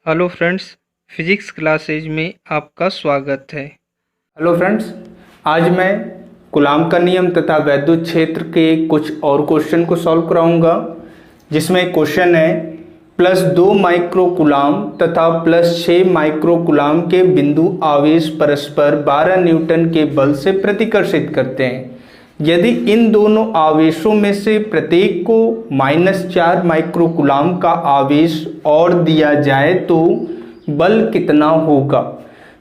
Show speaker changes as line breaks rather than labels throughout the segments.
Hello friends, physics classes में आपका स्वागत है।
हेलो फ्रेंड्स, आज मैं कूलाम का नियम तथा वैद्युत क्षेत्र के कुछ और क्वेश्चन को सॉल्व कराऊंगा, जिसमें क्वेश्चन है +2 माइक्रो कूलाम तथा +6 माइक्रो कूलाम के बिंदु आवेश परस्पर 12 न्यूटन के बल से प्रतिकर्षित करते हैं। यदि इन दोनों आवेशों में से प्रत्येक को -4 माइक्रो कूलाम का आवेश और दिया जाए तो बल कितना होगा।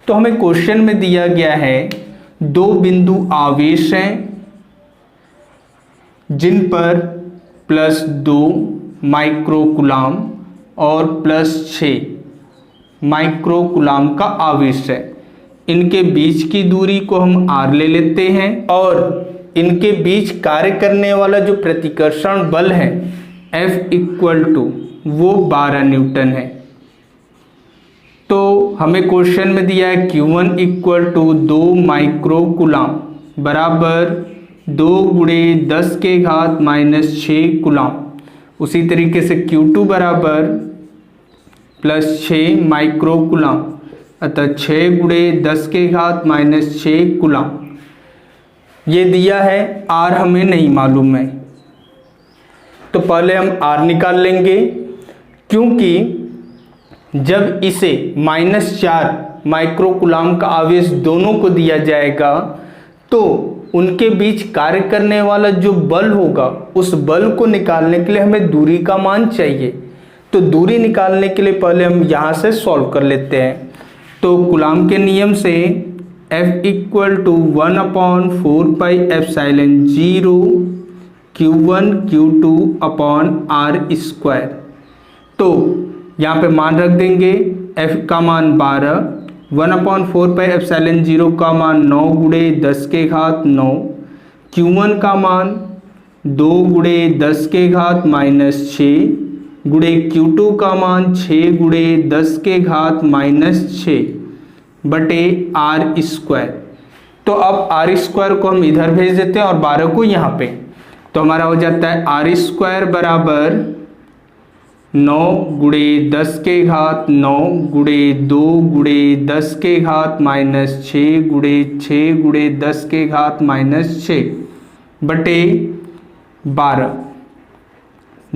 तो हमें क्वेश्चन में दिया गया है दो बिंदु आवेश हैं जिन पर +2 माइक्रो कूलाम और +6 माइक्रो कूलाम का आवेश है। इनके बीच की दूरी को हम r ले लेते हैं और इनके बीच कार्य करने वाला जो प्रतिकर्षण बल है F = वो 12 न्यूटन है। तो हमें क्वेश्चन में दिया है Q1 = 2 माइक्रो कूलाम बराबर 2 × 10⁻⁻6 कूलाम। उसी तरीके से Q2 बराबर +6 माइक्रो कूलाम, अतः 6 × 10⁻⁻6 कूलाम। ये दिया है, R हमें नहीं मालूम है, तो पहले हम R निकाल लेंगे, क्योंकि जब इसे -4 माइक्रो कूलाम का आवेश दोनों को दिया जाएगा तो उनके बीच कार्य करने वाला जो बल होगा उस बल को निकालने के लिए हमें दूरी का मान चाहिए। तो दूरी निकालने के लिए पहले हम यहाँ से सॉल्व कर लेते हैं। तो कूलाम के नियम से F = 1/4πε0 Q1 Q2/r²। तो यहाँ पे मान रख देंगे, F का मान 12, 1/4πε0 का मान 9 × 10⁻9, Q1 का मान 2 × 10⁻⁻6 Q2 का मान 6 × 10⁻⁻6 बटे r²। तो अब r² को हम इधर भेज देते हैं और 12 को यहाँ पे, तो हमारा हो जाता है r² बराबर 9 × 10⁻9 × 2 × 10⁻⁻6 6 × 10⁻⁻6 बटे 12।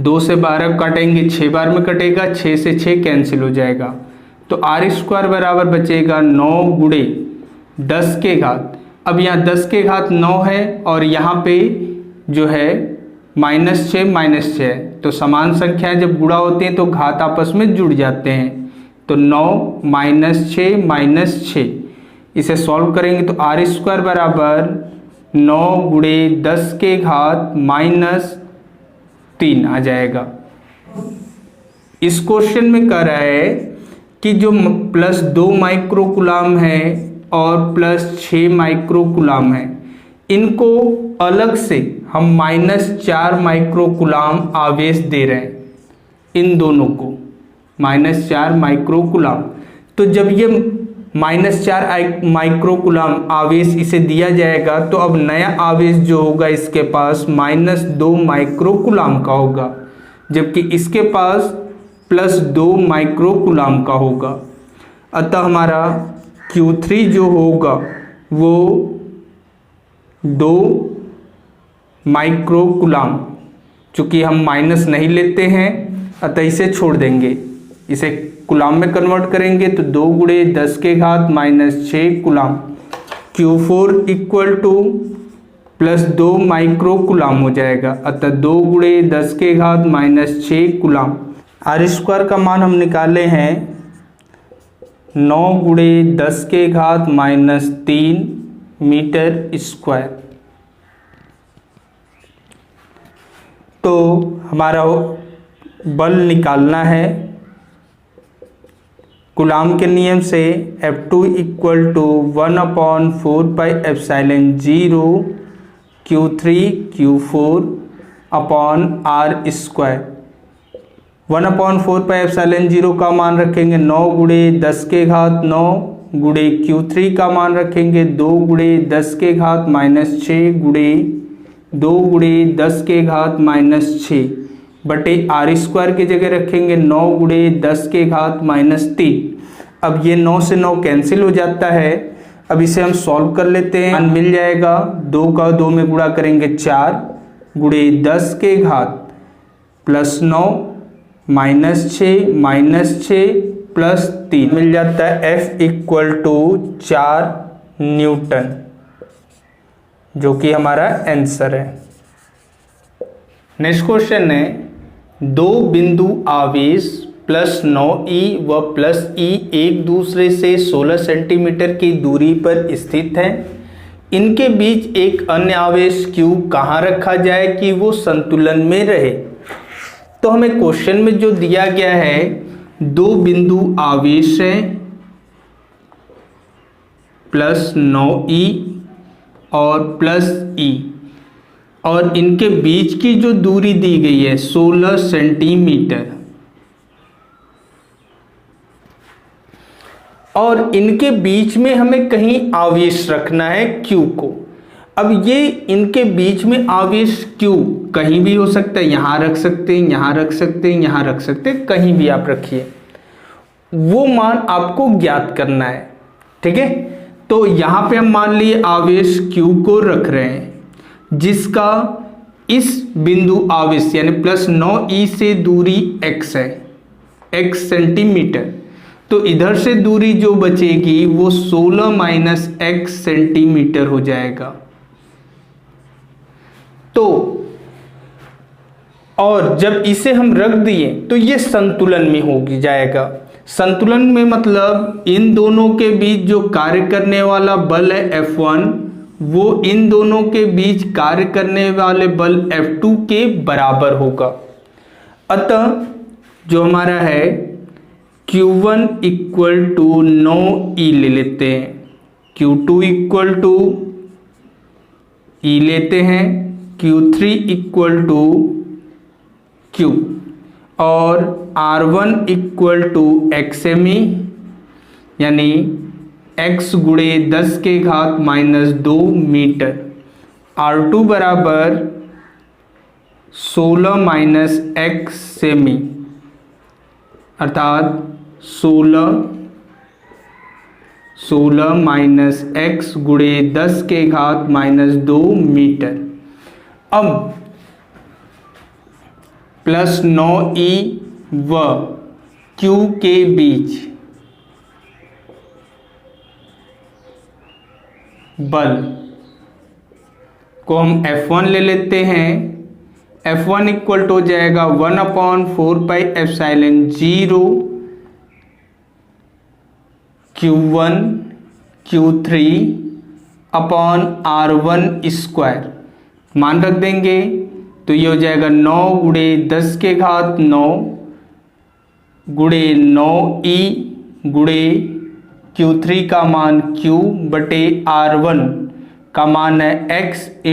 2 से 12 काटेंगे, 6 बार में कटेगा, 6 से 6 कैंसिल हो जाएगा, तो r² बराबर बचेगा 9 × 10⁻। अब यहाँ 10⁻9 है और यहाँ पे जो है -6 है, तो समान संख्याएं जब गुणा होती हैं तो घात आपस में जुड़ जाते हैं। तो 9 -6 इसे सॉल्व करेंगे तो r² बराबर 9 × 10⁻³ आ जाएगा। इस क्वेश्चन में कह रहा है कि जो +2 माइक्रो कूलाम है और +6 माइक्रो कूलाम है, इनको अलग से हम -4 माइक्रो कूलाम आवेश दे रहे हैं, इन दोनों को -4 माइक्रो कूलाम। तो जब ये -4 माइक्रो कूलाम आवेश इसे दिया जाएगा तो अब नया आवेश जो होगा इसके पास -2 माइक्रो कूलाम का होगा, जबकि इसके पास +2 माइक्रो कूलाम का होगा। अतः हमारा Q3 जो होगा वो 2 माइक्रो कूलाम, चूँकि हम माइनस नहीं लेते हैं अतः इसे छोड़ देंगे, इसे कूलाम में कन्वर्ट करेंगे तो 2 × 10⁻⁻6 कूलाम। Q4 = +2 माइक्रो कूलाम हो जाएगा, अतः 2 × 10⁻⁻6 कूलाम। r² का मान हम निकाले हैं 9 × 10⁻³ मीटर²। तो हमारा बल निकालना है। कूलाम के नियम से F2 = 1/4πε0 Q3 Q4/r²। 1/4πε0 का मान रखेंगे 9 × 10⁻9 Q3 का मान रखेंगे 2 × 10⁻⁻6 2 × 10⁻⁻6 बटे आर स्क्वायर की जगह रखेंगे 9 गुणे 10 के घात -3। अब ये 9 से 9 कैंसिल हो जाता है। अब इसे हम सॉल्व कर लेते हैं। मिल जाएगा 2 का 2 में गुणा करेंगे 4 गुणे 10 के घात +9 -6 +3 मिल जाता है F = 4 न्यूटन, जो कि हमारा आंसर है। नेक्स्ट क्वेश्चन है, दो बिंदु आवेश +9e व +e एक दूसरे से 16 सेंटीमीटर की दूरी पर स्थित हैं। इनके बीच एक अन्य आवेश Q कहाँ रखा जाए कि वो संतुलन में रहे। तो हमें क्वेश्चन में जो दिया गया है, दो बिंदु आवेश हैं +9e और +e, और इनके बीच की जो दूरी दी गई है 16 सेंटीमीटर, और इनके बीच में हमें कहीं आवेश रखना है Q को। अब ये इनके बीच में आवेश Q कहीं भी हो सकता है, यहाँ रख सकते हैं, यहाँ रख सकते हैं, यहाँ रख सकते हैं, कहीं भी आप रखिए, वो मान आपको ज्ञात करना है। ठीक है, तो यहाँ पे हम मान लिए आवेश Q को रख रहे हैं, जिसका इस बिंदु आवेश यानी +9e से दूरी x है, x सेंटीमीटर। तो इधर से दूरी जो बचेगी वो 16 - x सेंटीमीटर हो जाएगा। तो और जब इसे हम रख दिए तो ये संतुलन में हो जाएगा। संतुलन में मतलब इन दोनों के बीच जो कार्य करने वाला बल है F1, वो इन दोनों के बीच कार्य करने वाले बल F2 के बराबर होगा। अतः जो हमारा है Q1 = 9e ले लेते हैं, Q2 = e लेते हैं, Q3 = Q, और R1 = xme यानी x गुणे 10 के घात -2 मीटर, R2 बराबर 16 - x सेमी, अर्थात 16 - x गुणे 10 के घात -2 मीटर। अब +9e व Q के बीच बल को हम F1 ले लेते हैं। F1 = हो जाएगा 1/4πε0 Q1 Q3 अपॉन R1²। मान रख देंगे तो ये हो जाएगा 9 गुणे 10 के घात 9 गुणे 9e गुणे Q3 का मान Q बटे R1 का मान है x ×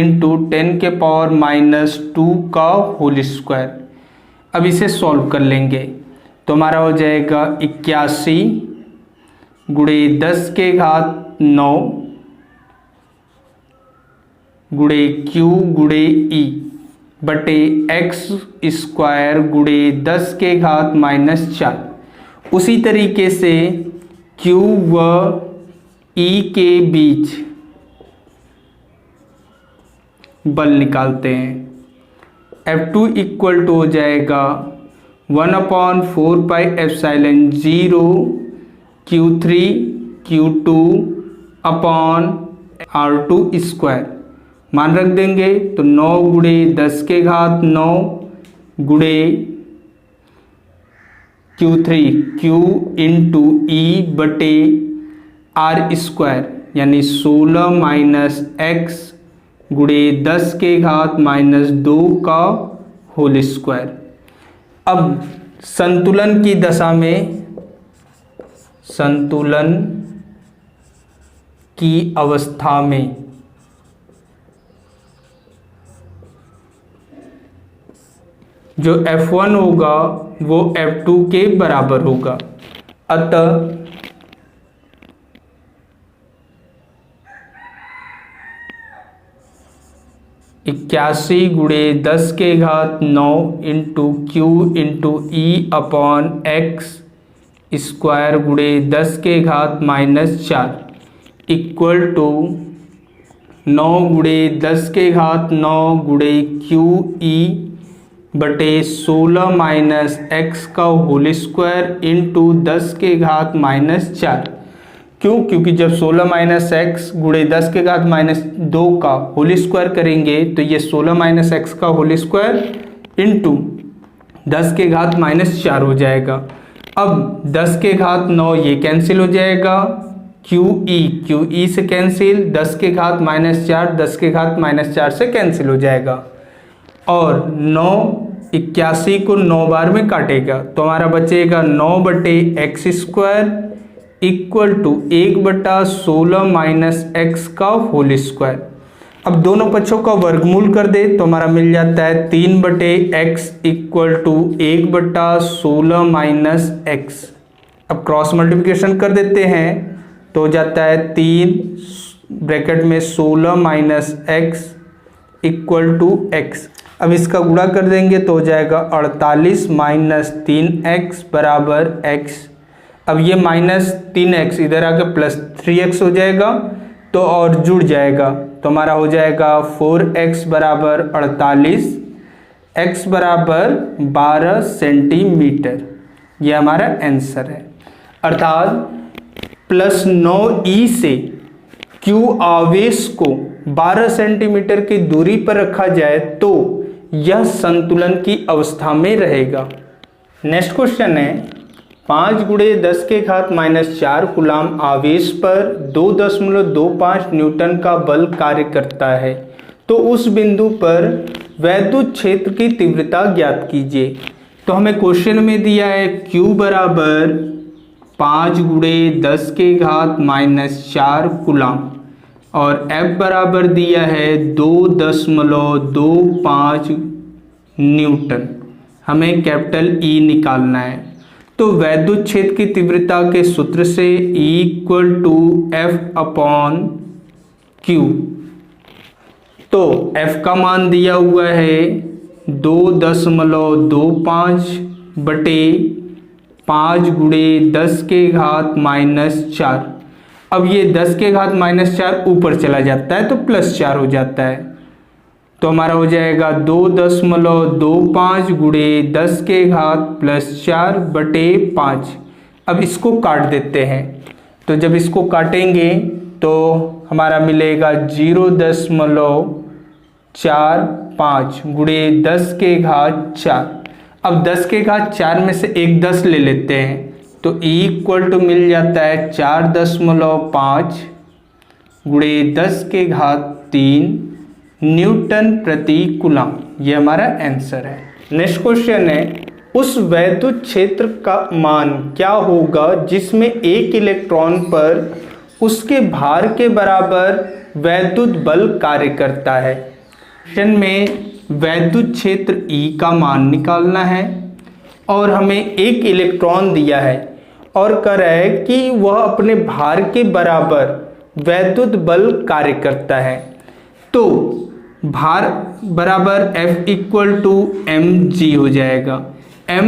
10⁻² का होल स्क्वायर। अब इसे सॉल्व कर लेंगे तो हमारा हो जाएगा 81 गुणे 10 के घात 9 गुणे Q गुणे e बटे x² गुणे 10 के घात -4। उसी तरीके से Q व E के बीच बल निकालते हैं। F2 = हो जाएगा 1/4πε0 Q3 Q2 अपॉन R2²। मान रख देंगे तो 9 गुणे 10 के घात 9 गुणे Q3 Q × E बटे R² यानी 16 - x गुणे 10 के घात -2 का होल स्क्वायर। अब संतुलन की दशा में, संतुलन की अवस्था में जो F1 होगा वो F2 के बराबर होगा। अतः 81 गुणे 10 के घात 9 इंटू क्यू इंटू ई अपॉन एक्स स्क्वायर गुणे 10 के घात -4 इक्वल टू 9 गुणे 10 के घात 9 गुणे क्यू ई बटे 16 माइनस एक्स का होल स्क्वायर इंटू 10 के घात -4। क्यों? क्योंकि जब 16 माइनस एक्स गुणे 10 के घात -2 का होल स्क्वायर करेंगे तो ये 16 माइनस एक्स का होल स्क्वायर इंटू 10 के घात -4 हो जाएगा। अब 10 के घात 9 ये कैंसिल हो जाएगा, क्यू ई से कैंसिल, 10 के घात -4 10 के घात -4 से कैंसिल हो जाएगा और 9 81 को 9 बार में काटेगा तो हमारा बचेगा 9 बटे x square equal to 1/16 minus x का होल स्क्वायर। अब दोनों पक्षों का वर्गमूल कर दे तो हमारा मिल जाता है 3 बटे x equal to 1/16 minus x. अब क्रॉस मल्टीप्लिकेशन कर देते हैं तो हो जाता है 3 ब्रैकेट में 16 minus x equal to x. अब इसका गुणा कर देंगे तो हो जाएगा 48 माइनस 3x बराबर x। अब ये -3x इधर आके +3x हो जाएगा तो और जुड़ जाएगा तो हमारा हो जाएगा 4x बराबर 48, x बराबर 12 सेंटीमीटर। ये हमारा आंसर है। अर्थात +9e से q आवेश को 12 सेंटीमीटर की दूरी पर रखा जाए तो यह संतुलन की अवस्था में रहेगा। नेक्स्ट क्वेश्चन है 5 गुणे 10 के घात -4 कूलाम आवेश पर 2.25 न्यूटन का बल कार्य करता है तो उस बिंदु पर वैद्युत क्षेत्र की तीव्रता ज्ञात कीजिए। तो हमें क्वेश्चन में दिया है Q बराबर 5 गुणे 10 के घात -4 कूलाम और F बराबर दिया है 2.25 न्यूटन। हमें कैपिटल E निकालना है तो वैद्युत क्षेत्र की तीव्रता के सूत्र से E equal to F upon Q। तो F का मान दिया हुआ है 2.25 बटे 5 गुणे 10 के घात -4। अब ये 10 के घात -4 ऊपर चला जाता है तो +4 हो जाता है तो हमारा हो जाएगा 2.25 गुणे 10 के घात +4 बटे 5। अब इसको काट देते हैं तो जब इसको काटेंगे तो हमारा मिलेगा 0.45 गुणे 10 के घात 4। अब 10 के घात 4 में से एक 10 ले लेते हैं तो E इक्वल टू मिल जाता है 4.5 गुणे 10 के घात 3 न्यूटन प्रति कूलम। ये हमारा आंसर है। नेक्स्ट क्वेश्चन है उस वैद्युत क्षेत्र का मान क्या होगा जिसमें एक इलेक्ट्रॉन पर उसके भार के बराबर वैद्युत बल कार्य करता है। क्वेश्चन में वैद्युत क्षेत्र E का मान निकालना है और हमें एक इलेक्ट्रॉन दिया है और कह रहा है कि वह अपने भार के बराबर वैद्युत बल कार्य करता है तो भार बराबर F इक्वल टू mg हो जाएगा। m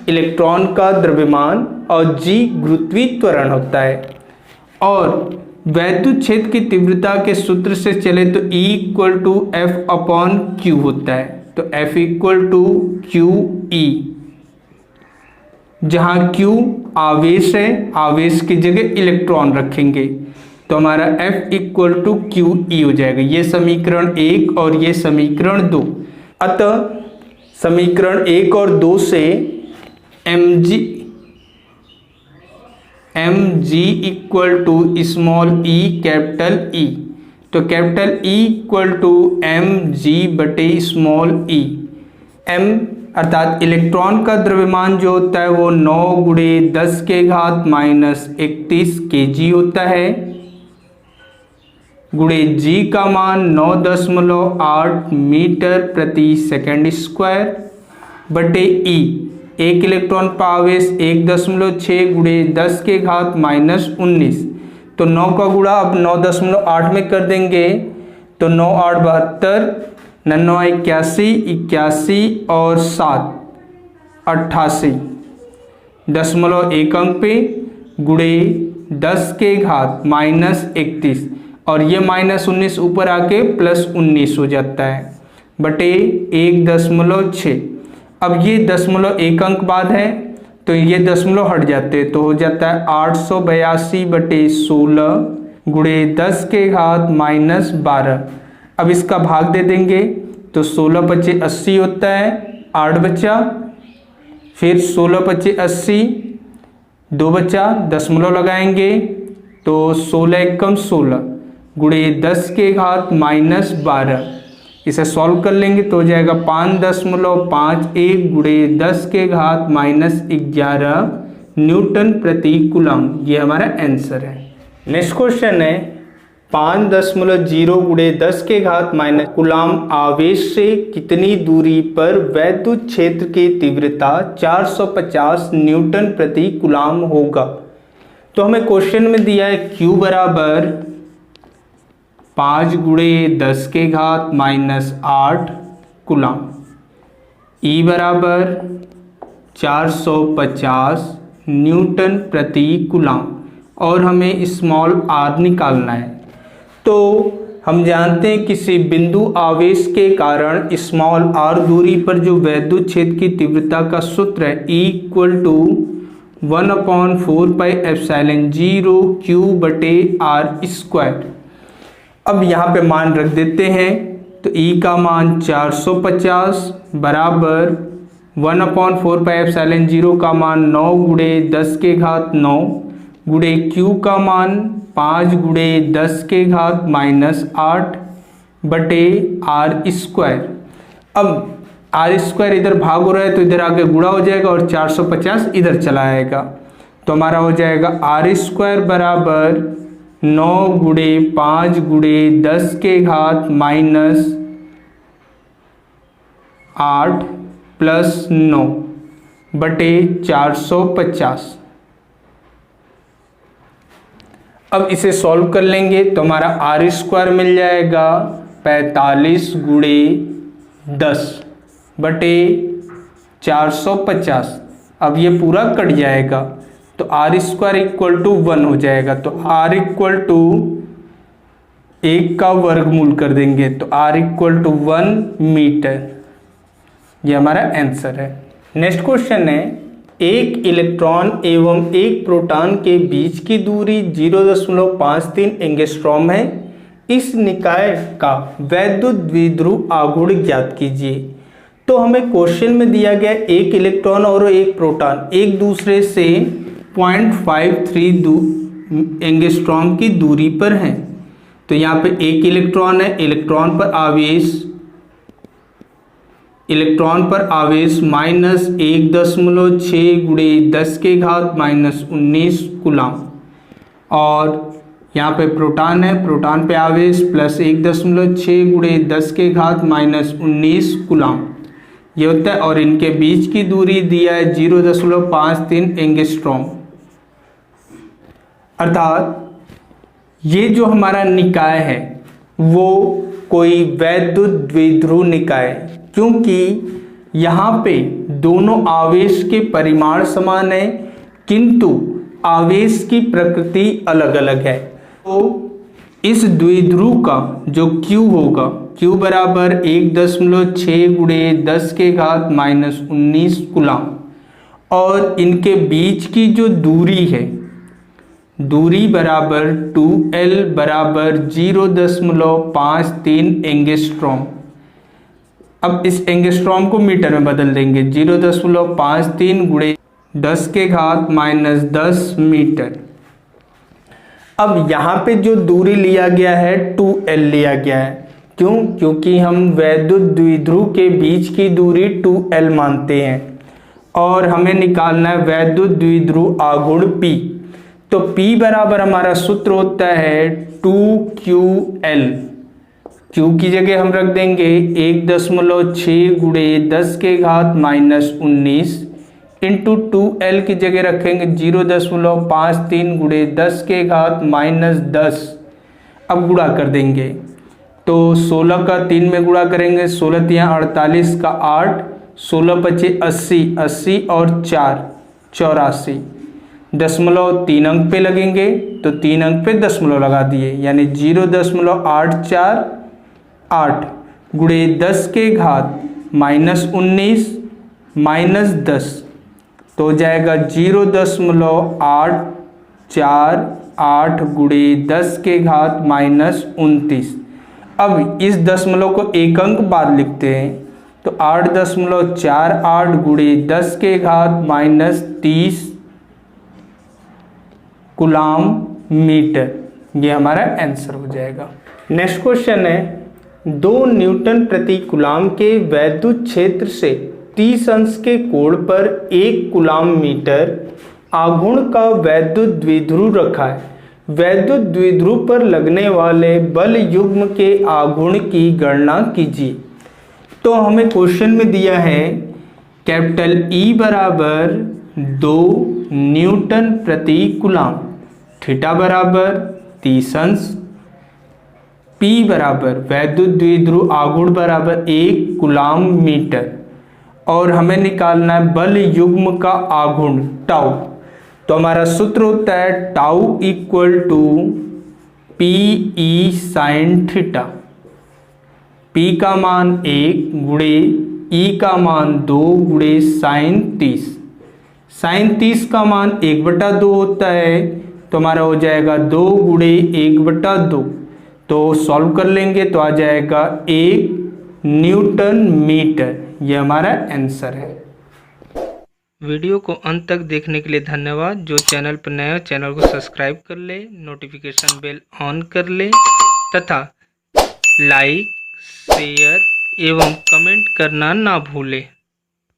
इलेक्ट्रॉन का द्रव्यमान और g गुरुत्वीय त्वरण होता है और वैद्युत क्षेत्र की तीव्रता के सूत्र से चले तो E equal to F upon Q होता है तो F इक्वल टू QE, जहाँ Q आवेश है, आवेश की जगह इलेक्ट्रॉन रखेंगे तो हमारा F इक्वल टू QE हो जाएगा। ये समीकरण 1 और ये समीकरण 2। अतः समीकरण 1 और 2 से mg equal to small e capital E, तो capital E equal to mg बटे स्मॉल e। m अर्थात इलेक्ट्रॉन का द्रव्यमान जो होता है वो 9 गुणे 10 के घात -31 kg होता है गुणे g का मान 9.8 मीटर प्रति सेकंड स्क्वायर बटे E। एक इलेक्ट्रॉन पर आवेश 1.6 गुणे 10 के घात -19 तो 9 का गुणा अब 9.8 में कर देंगे तो 9 8 72 99 81, 81 और 7 88, 0.1 अंक पे गुणे 10 के घात -31 और ये -19 ऊपर आके +19 हो जाता है बटे 1.6। अब ये 0.1 अंक बाद है तो ये दशमलव हट जाते हैं तो हो जाता है 882 बटे 16 गुणे 10 के घात -12। अब इसका भाग दे देंगे तो 16 × 5 80 होता है, 8 बचा, फिर 16 × 5 80, 2 बचा, दशमलव लगाएंगे तो 16 एकम 16 गुणे 10 के घात -12। इसे सॉल्व कर लेंगे तो हो जाएगा 5.51 गुणे 10 के घात -11 न्यूटन प्रति कूलम। ये हमारा आंसर है। नेक्स्ट क्वेश्चन है 5.0 गुणे 10 के घात कूलम आवेश से कितनी दूरी पर वैद्युत क्षेत्र की तीव्रता 450 न्यूटन प्रति कूलम होगा। तो हमें क्वेश्चन में दिया है Q बराबर 5 गुणे 10 के घात -8 कूलम, E बराबर 450 न्यूटन प्रति कूलम और हमें स्मॉल r निकालना है। तो हम जानते हैं किसी बिंदु आवेश के कारण स्मॉल r दूरी पर जो वैद्युत क्षेत्र की तीव्रता का सूत्र है E = 1/4πε0 Q/r²। अब यहाँ पे मान रख देते हैं तो E का मान 450 बराबर 1/4πε0 का मान 9 गुणे 10 के घात 9 गुणे Q का मान 5 गुणे 10 के घात -8 बटे r²। अब r² इधर भाग हो रहा है तो इधर आगे गुणा हो जाएगा और 450 इधर चला आएगा तो हमारा हो जाएगा r² बराबर 9 गुणे 5 गुणे 10 के घात -8 + 9 बटे 450। अब इसे सॉल्व कर लेंगे तो हमारा r² मिल जाएगा 45 गुणे 10 बटे 450। अब ये पूरा कट जाएगा तो r² = 1 हो जाएगा तो r = 1 का वर्गमूल कर देंगे तो r = 1 मीटर। ये हमारा आंसर है। नेक्स्ट क्वेश्चन है एक इलेक्ट्रॉन एवं एक प्रोटॉन के बीच की दूरी 0.53 एंगस्ट्रॉम है। इस निकाय का वैद्युत द्विध्रुव आघूर्ण ज्ञात कीजिए। तो हमें क्वेश्चन में दिया गया एक इलेक्ट्रॉन और एक प्रोटॉन एक दूसरे से 0.53 एंगस्ट्रॉम की दूरी पर हैं। तो यहाँ पे एक इलेक्ट्रॉन है, इलेक्ट्रॉन पर आवेश -1.6 गुणे 10 के घात -19 कूलम और यहाँ पे प्रोटॉन है, प्रोटॉन पे आवेश +1.6 गुणे 10 के घात -19 कूलम ये होता है और इनके बीच की दूरी दिया है 0.53 एंगस्ट्रॉम। अर्थात ये जो हमारा निकाय है वो कोई वैद्युत द्विध्रुव निकाय, क्योंकि यहाँ पे दोनों आवेश के परिमाण समान है किंतु आवेश की प्रकृति अलग अलग है। तो इस द्विध्रुव का जो Q होगा Q बराबर 1.6 गुणे 10 के घात -19 कूलम और इनके बीच की जो दूरी है दूरी बराबर 2L बराबर 0.53 एंगस्ट्रॉम। अब इस एंगस्ट्रॉम को मीटर में बदल देंगे 0.53 गुणे 10 के घात -10 मीटर। अब यहाँ पे जो दूरी लिया गया है 2L लिया गया है। क्यों? क्योंकि हम वैद्युत द्विध्रुव के बीच की दूरी 2L मानते हैं और हमें निकालना है वैद्युत द्विध्रुव आघूर्ण P। तो P बराबर हमारा सूत्र होता है 2QL। Q की जगह हम रख देंगे 1.6 गुणे 10 के घात -19 इंटू 2L की जगह रखेंगे 0.53 गुणे 10 के घात -10। अब गुणा कर देंगे तो 16 का 3 में गुणा करेंगे, 16 यहाँ 48 का 8, 16 पचे 80, 80 और 4 84। दशमलव 3 अंक पे लगेंगे तो 3 अंक पे दशमलव लगा दिए, यानी 0.848 गुणे 10 के घात -19 -10, तो हो जाएगा 0.848 गुणे 10 के घात -29। अब इस दशमलव को एक अंक बाद लिखते हैं, तो 8.48 गुणे 10 के घात -30 कूलाम मीटर, ये हमारा आंसर हो जाएगा। नेक्स्ट क्वेश्चन है, 2 न्यूटन प्रति कूलाम के वैद्युत क्षेत्र से 30 अंश के कोण पर 1 कूलाम मीटर आघूर्ण का वैद्युत द्विध्रुव रखा है। वैद्युत द्विध्रुव पर लगने वाले बल युग्म के आघूर्ण की गणना कीजिए। तो हमें क्वेश्चन में दिया है कैपिटल E बराबर 2 न्यूटन प्रति कूलाम, थीटा बराबर 30 अंश, P बराबर वैद्युत द्विध्रुव आघूर्ण बराबर 1 कूलाम मीटर, और हमें निकालना है बल युग्म का आघूर्ण टाउ। तो हमारा सूत्र होता है tau equal to PE sine theta. P का मान 1 गुणे E का मान 2 गुणे साइन 30। साइन 30 का मान 1/2 होता है, तो हमारा हो जाएगा 2 गुणे 1/2। तो सॉल्व कर लेंगे तो आ जाएगा 1 न्यूटन मीटर, ये हमारा आंसर है।
वीडियो को अंत तक देखने के लिए धन्यवाद। जो चैनल पर नया, चैनल को सब्सक्राइब कर ले, नोटिफिकेशन बेल ऑन कर ले तथा लाइक, शेयर एवं कमेंट करना ना भूले।